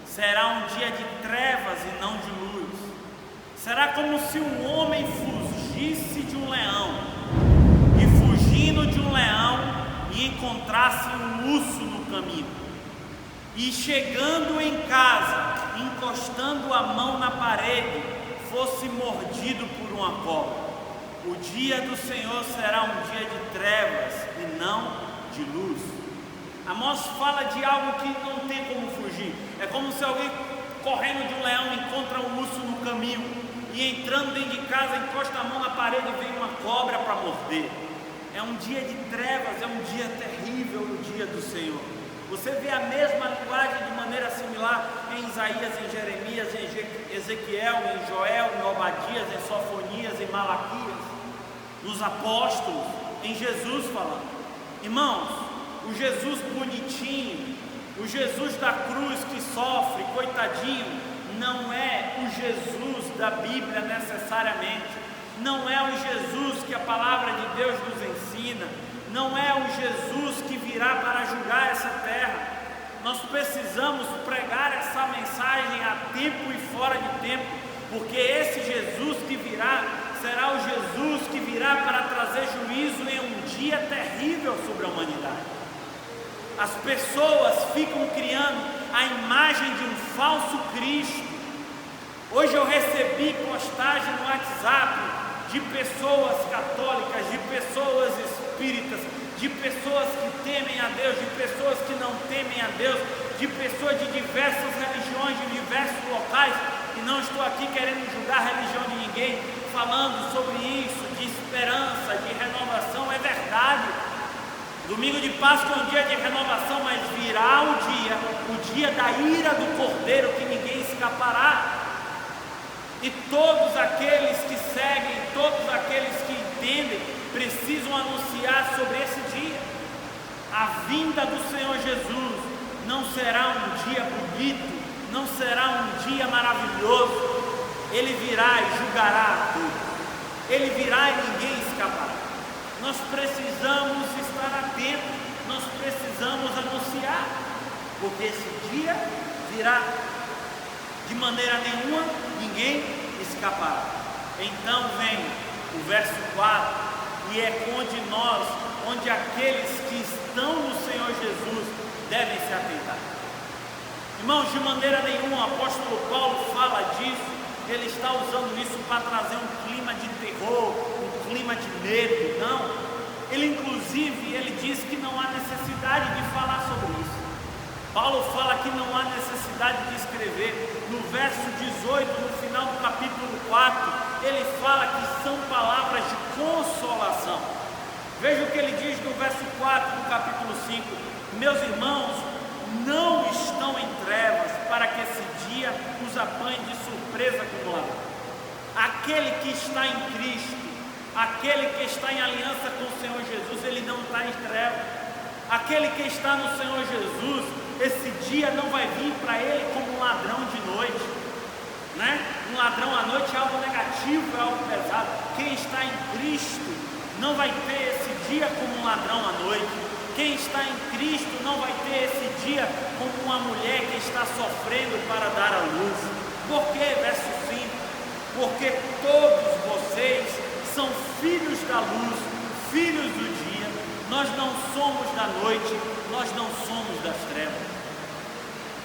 Será um dia de trevas e não de luz. Será como se um homem fugisse de um leão, e fugindo de um leão, e encontrasse um urso no caminho. E chegando em casa, encostando a mão na parede, fosse mordido por uma cobra. O dia do Senhor será um dia de trevas e não de luz. Amós fala de algo que não tem como fugir. É como se alguém correndo de um leão encontra um urso no caminho, e entrando dentro de casa encosta a mão na parede e vem uma cobra para morder. É um dia de trevas, é um dia terrível, o dia do Senhor. Você vê a mesma linguagem de maneira similar em Isaías, em Jeremias, em Ezequiel, em Joel, em Obadias, em Sofonias, em Malaquias, nos apóstolos, em Jesus falando. Irmãos, o Jesus bonitinho, o Jesus da cruz que sofre, coitadinho, não é o Jesus da Bíblia necessariamente. Não é o Jesus que a palavra de Deus nos ensina. Não é o Jesus que virá para julgar essa terra. Nós precisamos pregar essa mensagem a tempo e fora de tempo, porque esse Jesus que virá será o Jesus que virá para trazer juízo em um dia terrível sobre a humanidade. As pessoas ficam criando a imagem de um falso Cristo. Hoje eu recebi postagem no WhatsApp de pessoas católicas, de pessoas espíritas, de pessoas que temem a Deus, de pessoas que não temem a Deus, de pessoas de diversas religiões, de diversos locais, e não estou aqui querendo julgar a religião de ninguém, falando sobre isso, de esperança, de renovação. É Domingo de Páscoa é um dia de renovação, mas virá o dia da ira do Cordeiro, que ninguém escapará. E todos aqueles que seguem, todos aqueles que entendem, precisam anunciar sobre esse dia. A vinda do Senhor Jesus não será um dia bonito, não será um dia maravilhoso. Ele virá e julgará tudo. Ele virá e ninguém escapará. Nós precisamos estar atentos, nós precisamos anunciar, porque esse dia virá. De maneira nenhuma, ninguém escapará. Então vem o verso 4, e é onde aqueles que estão no Senhor Jesus devem se atentar. Irmãos, de maneira nenhuma o apóstolo Paulo fala disso. Ele está usando isso para trazer um clima de terror, um clima de medo. Não, ele diz que não há necessidade de falar sobre isso. Paulo fala que não há necessidade de escrever. No verso 18, no final do capítulo 4, ele fala que são palavras de consolação. Veja o que ele diz no verso 4 do capítulo 5: meus irmãos, não estão em trevas, para que esse dia os apanhe de surpresa como ladrão. Aquele que está em Cristo, aquele que está em aliança com o Senhor Jesus, ele não está em trevas. Aquele que está no Senhor Jesus, esse dia não vai vir para ele como um ladrão de noite, né? Um ladrão à noite é algo negativo, é algo pesado. Quem está em Cristo não vai ter esse dia como um ladrão à noite. Quem está em Cristo não vai ter esse dia como uma mulher que está sofrendo para dar à luz. Por quê? Verso 5: porque todos vocês são filhos da luz, filhos do dia. Nós não somos da noite, nós não somos das trevas.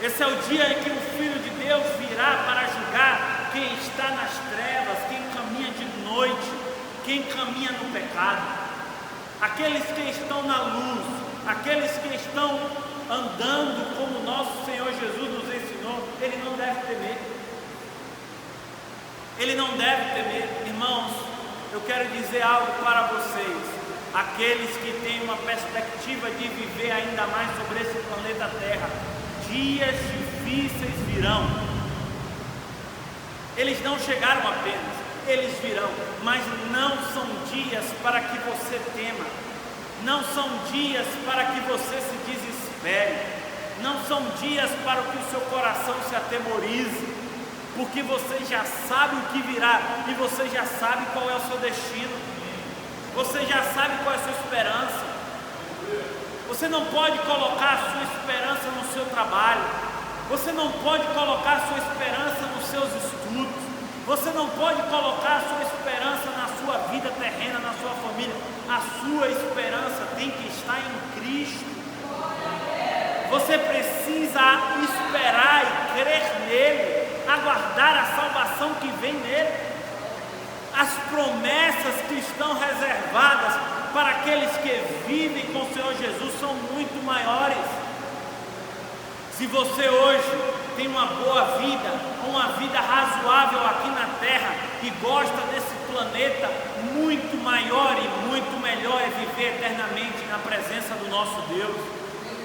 Esse é o dia em que o Filho de Deus virá para julgar quem está nas trevas, quem caminha de noite, quem caminha no pecado. Aqueles que estão na luz, aqueles que estão andando como nosso Senhor Jesus nos ensinou, ele não deve temer. Ele não deve temer. Irmãos, eu quero dizer algo para vocês. Aqueles que têm uma perspectiva de viver ainda mais sobre esse planeta Terra, dias difíceis virão. Eles não chegaram apenas, eles virão, mas não são dias para que você tema, não são dias para que você se desespere, não são dias para que o seu coração se atemorize, porque você já sabe o que virá e você já sabe qual é o seu destino. Você já sabe qual é a sua esperança. Você não pode colocar a sua esperança no seu trabalho. Você não pode colocar a sua esperança nos seus estudos. Você não pode colocar a sua esperança na sua vida terrena, na sua família. A sua esperança tem que estar em Cristo. Você precisa esperar e crer nele, aguardar a salvação que vem nele. As promessas que estão reservadas para aqueles que vivem com o Senhor Jesus são muito maiores. Se você hoje tem uma boa vida, uma vida razoável aqui na terra e gosta desse planeta, muito maior e muito melhor é viver eternamente na presença do nosso Deus.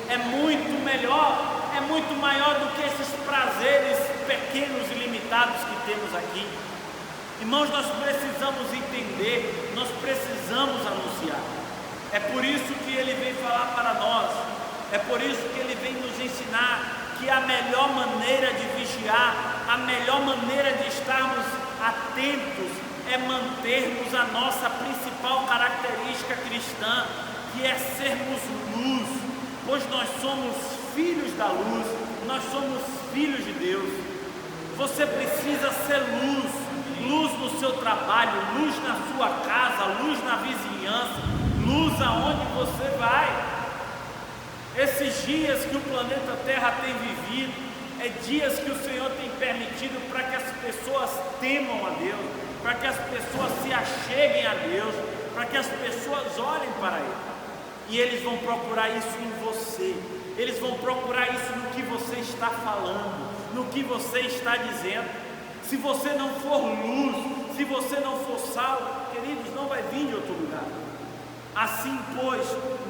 É muito melhor, é muito maior do que esses prazeres pequenos e limitados que temos aqui. Irmãos, nós precisamos entender, nós precisamos anunciar. É por isso que ele vem falar para nós, é por isso que ele vem nos ensinar que a melhor maneira de vigiar, a melhor maneira de estarmos atentos é mantermos a nossa principal característica cristã, que é sermos luz, pois nós somos filhos da luz, nós somos filhos de Deus. Você precisa ser luz. Luz no seu trabalho, luz na sua casa, luz na vizinhança, luz aonde você vai. Esses dias que o planeta Terra tem vivido, é dias que o Senhor tem permitido para que as pessoas temam a Deus, para que as pessoas se acheguem a Deus, para que as pessoas olhem para Ele. E eles vão procurar isso em você, eles vão procurar isso no que você está falando, no que você está dizendo. Se você não for luz, se você não for sal, queridos, não vai vir de outro lugar. Assim, pois,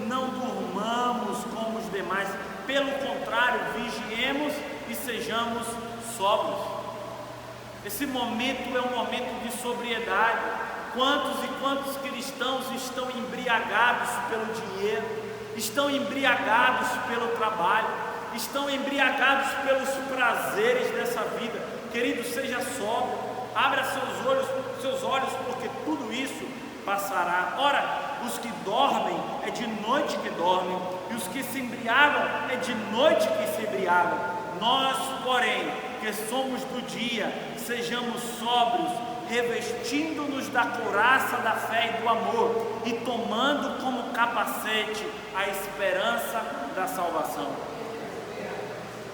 não durmamos como os demais, pelo contrário, vigiemos e sejamos sóbrios. Esse momento é um momento de sobriedade. Quantos e quantos cristãos estão embriagados pelo dinheiro, estão embriagados pelo trabalho, estão embriagados pelos prazeres dessa vida? Querido, seja sóbrio, abra seus olhos, porque tudo isso passará. Ora, os que dormem, é de noite que dormem, e os que se embriagam, é de noite que se embriagam. Nós, porém, que somos do dia, sejamos sóbrios, revestindo-nos da couraça da fé e do amor, e tomando como capacete a esperança da salvação.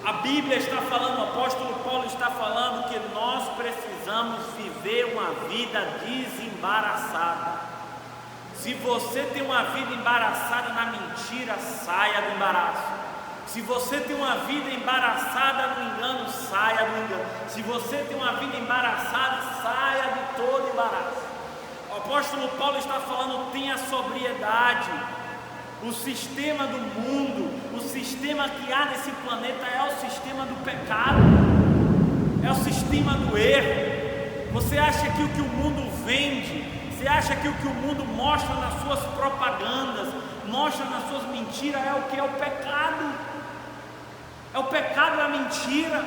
A Bíblia está falando, o apóstolo Paulo está falando que nós precisamos viver uma vida desembaraçada. Se você tem uma vida embaraçada na mentira, saia do embaraço. Se você tem uma vida embaraçada no engano, saia do engano. Se você tem uma vida embaraçada, saia de todo embaraço. O apóstolo Paulo está falando, tenha sobriedade. O sistema do mundo, o sistema que há nesse planeta é o sistema do pecado, é o sistema do erro. Você acha que o que o mundo vende, você acha que o que o mundo mostra nas suas propagandas, mostra nas suas mentiras, é o que? É o pecado. É o pecado, é a mentira.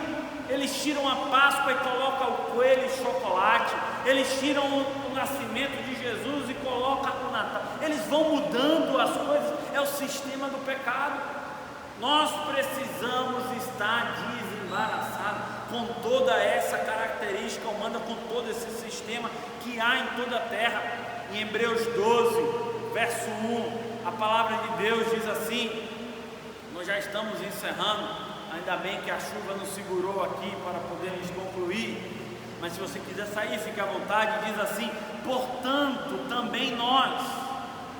Eles tiram a Páscoa e colocam o coelho e chocolate. Eles tiram o nascimento de Jesus e colocam o Natal. Eles vão mudando as coisas. É o sistema do pecado. Nós precisamos estar desembaraçados com toda essa característica humana, com todo esse sistema que há em toda a terra. Em Hebreus 12, verso 1, a palavra de Deus diz assim, nós já estamos encerrando, ainda bem que a chuva nos segurou aqui para podermos concluir, mas se você quiser sair, fique à vontade. Diz assim: portanto, também nós,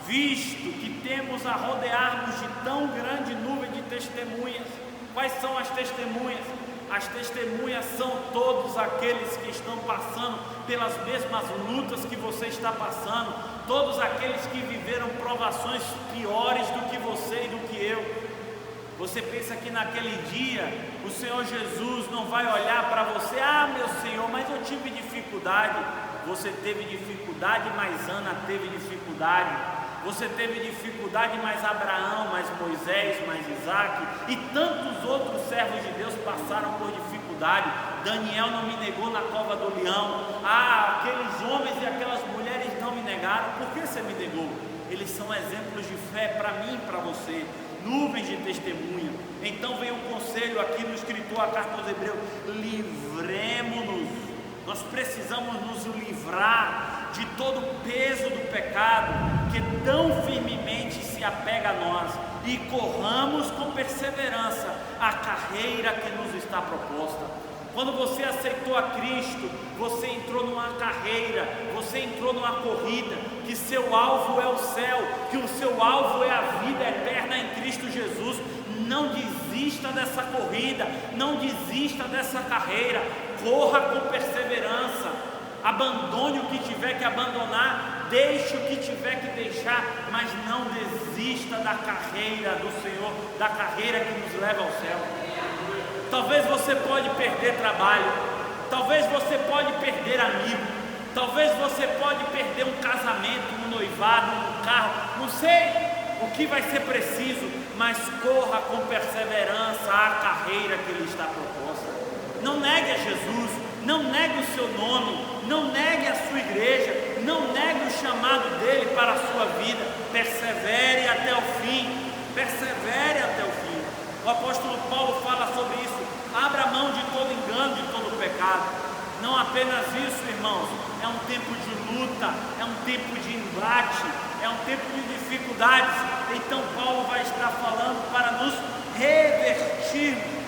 visto que temos a rodear-nos de tão grande nuvem de testemunhas. Quais são as testemunhas? As testemunhas são todos aqueles que estão passando pelas mesmas lutas que você está passando, todos aqueles que viveram provações piores do que você e do que eu. Você pensa que naquele dia o Senhor Jesus não vai olhar para você, ah, meu Senhor, mas eu tive dificuldade. Você teve dificuldade, mas Ana teve dificuldade. Você teve dificuldade, mas Abraão, mais Moisés, mais Isaac e tantos outros servos de Deus passaram por dificuldade. Daniel não me negou na cova do leão. Ah, aqueles homens e aquelas mulheres não me negaram. Por que você me negou? Eles são exemplos de fé para mim e para você, nuvens de testemunha. Então vem um conselho aqui no escritor a carta aos Hebreus: livremo-nos. Nós precisamos nos livrar de todo o peso do pecado que tão firmemente se apega a nós, e corramos com perseverança a carreira que nos está proposta. Quando você aceitou a Cristo, você entrou numa carreira, você entrou numa corrida, que seu alvo é o céu, que o seu alvo é a vida eterna em Cristo Jesus. Não desista dessa corrida, não desista dessa carreira, corra com perseverança, abandone o que tiver que abandonar, deixe o que tiver que deixar, mas não desista da carreira do Senhor, da carreira que nos leva ao céu. Talvez você pode perder trabalho, talvez você pode perder amigo, talvez você pode perder um casamento, um noivado, um carro, não sei o que vai ser preciso, mas corra com perseverança a carreira que lhe está proposta. Não negue a Jesus, não negue o seu nome, não negue a sua igreja, não negue o chamado dele para a sua vida. Persevere até o fim, persevere até o fim. O apóstolo Paulo fala sobre isso: abra mão de todo engano, de todo pecado. Não apenas isso, irmãos, é um tempo de luta, é um tempo de embate, é um tempo de dificuldades. Então Paulo vai estar falando para nos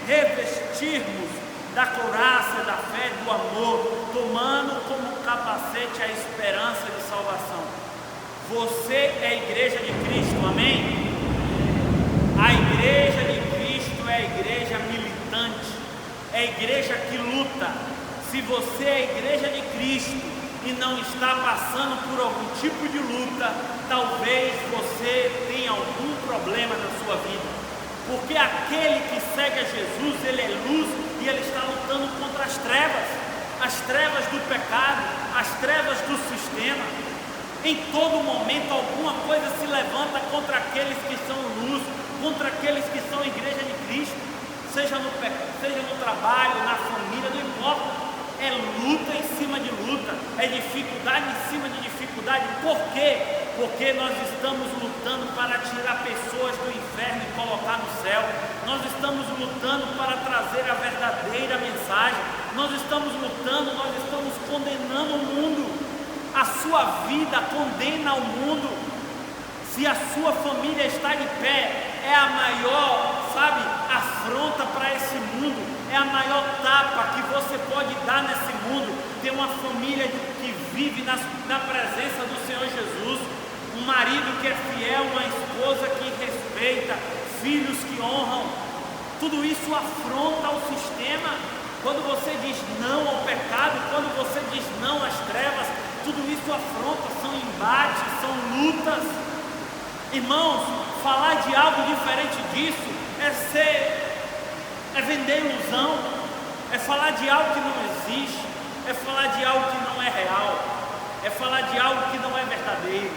revestirmos da couraça, da fé, do amor, tomando como capacete a esperança de salvação. Você é a igreja de Cristo, amém? A igreja de Cristo é a igreja militante, é a igreja que luta. Se você é a igreja de Cristo, e não está passando por algum tipo de luta, talvez você tenha algum problema na sua vida, porque aquele que segue a Jesus, ele é luz e ele está lutando contra as trevas do pecado, as trevas do sistema. Em todo momento alguma coisa se levanta contra aqueles que são luz, contra aqueles que são igreja de Cristo, seja no trabalho, na família, não importa. É luta em cima de luta, é dificuldade em cima de dificuldade. Por quê? Porque nós estamos lutando para tirar pessoas do inferno e colocar no céu. Nós estamos lutando para trazer a verdadeira mensagem. Nós estamos lutando, nós estamos condenando o mundo. A sua vida condena o mundo. Se a sua família está de pé, é a maior, afronta para esse mundo, é a maior tapa que você pode dar nesse mundo. Ter uma família que vive na presença do Senhor Jesus, um marido que é fiel, uma esposa que respeita, filhos que honram. Tudo isso afronta o sistema. Quando você diz não ao pecado, quando você diz não às trevas, tudo isso afronta, são embates, são lutas. Irmãos, falar de algo diferente disso é vender ilusão, é falar de algo que não existe, é falar de algo que não é real, é falar de algo que não é verdadeiro.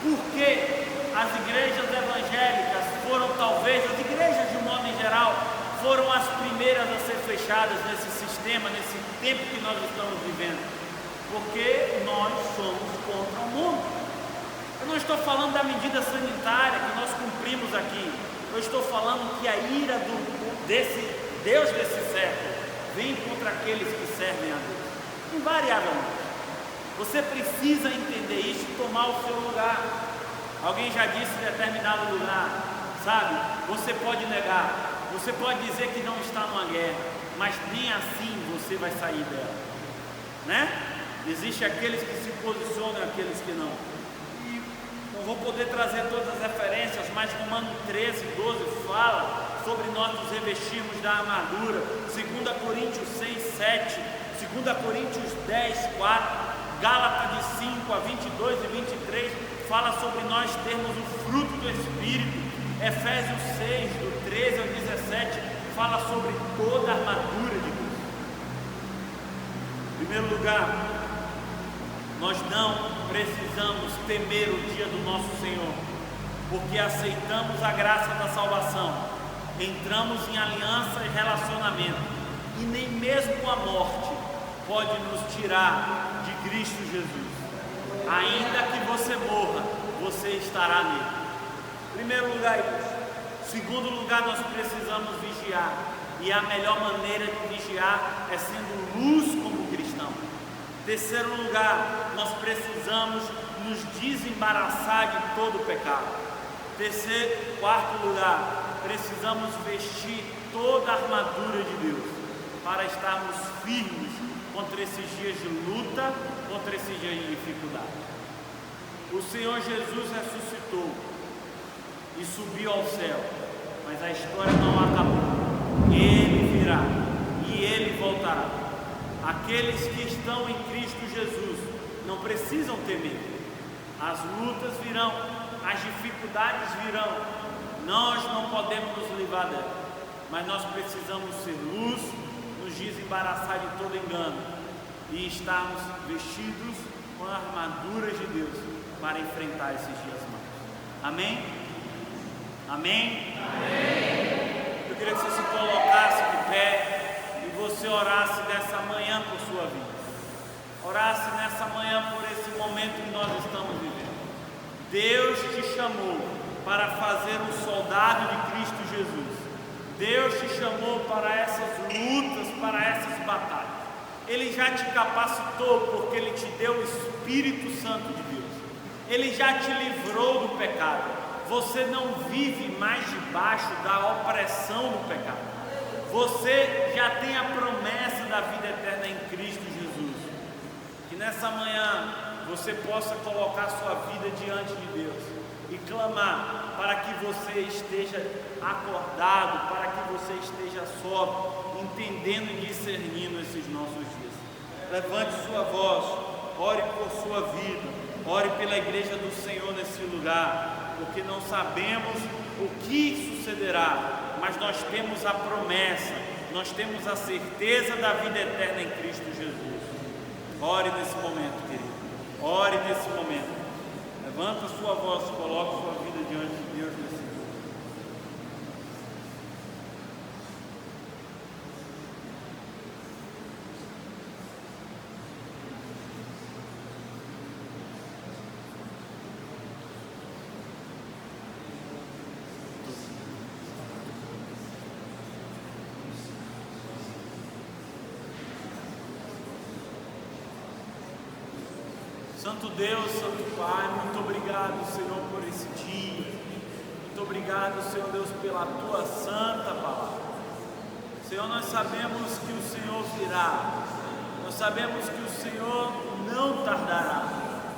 Porque as igrejas evangélicas foram talvez, as igrejas de um modo em geral, foram as primeiras a ser fechadas nesse sistema, nesse tempo que nós estamos vivendo, porque nós somos contra o mundo. Eu não estou falando da medida sanitária que nós cumprimos aqui, eu estou falando que a ira desse Deus desse século vem contra aqueles que servem a Deus, invariavelmente. Você precisa entender isso e tomar o seu lugar. Alguém já disse em determinado lugar, você pode negar, você pode dizer que não está numa guerra, mas nem assim você vai sair dela, né? Existem aqueles que se posicionam e aqueles que não. E não vou poder trazer todas as referências, mas Romanos 13, 12 fala sobre nós nos revestirmos da armadura. 2 Coríntios 6, 7, 2 Coríntios 10, 4, Gálatas de 5 a 22 e 23 fala sobre nós termos o fruto do Espírito. Efésios 6, do 13 ao 17 fala sobre toda a armadura de Deus. Em primeiro lugar, nós não precisamos temer o dia do nosso Senhor, porque aceitamos a graça da salvação, entramos em aliança e relacionamento, e nem mesmo a morte pode nos tirar de Cristo Jesus. Ainda que você morra, você estará nele. Primeiro lugar, isso. Segundo lugar, nós precisamos vigiar, e a melhor maneira de vigiar é sendo luz como cristão. Terceiro lugar, nós precisamos nos desembaraçar de todo o pecado. Quarto lugar, precisamos vestir toda a armadura de Deus para estarmos firmes contra esses dias de luta, contra esses dias de dificuldade. O Senhor Jesus ressuscitou e subiu ao céu, mas a história não acabou. Ele virá e Ele voltará. Aqueles que estão em Cristo Jesus não precisam temer. As lutas virão, as dificuldades virão. Nós não podemos nos livrar delas, mas nós precisamos ser luz, nos desembaraçar de todo engano e estarmos vestidos com a armadura de Deus para enfrentar esses dias maus. Amém? Amém? Amém. Eu queria que você se colocasse de pé e você orasse nessa manhã por sua vida. Orasse nessa manhã por esse momento que nós estamos vivendo. Deus te chamou para fazer um soldado de Cristo Jesus. Deus te chamou para essas lutas, para essas batalhas. Ele já te capacitou porque Ele te deu o Espírito Santo de Deus. Ele já te livrou do pecado. Você não vive mais debaixo da opressão do pecado. Você já tem a promessa da vida eterna em Cristo Jesus. Que nessa manhã você possa colocar sua vida diante de Deus e clamar para que você esteja acordado, para que você esteja sóbrio, entendendo e discernindo esses nossos dias. levante sua voz, ore por sua vida, ore pela igreja do Senhor nesse lugar, porque não sabemos o que sucederá, mas nós temos a promessa, nós temos a certeza da vida eterna em Cristo Jesus. Ore nesse momento, querido, ore nesse momento, levanta sua voz, coloque sua vida diante de Deus nesse momento. Santo Deus, Santo Pai, muito obrigado, Senhor, por esse dia. Muito obrigado, Senhor Deus, pela Tua santa palavra. Senhor, nós sabemos que o Senhor virá. Nós sabemos que o Senhor não tardará.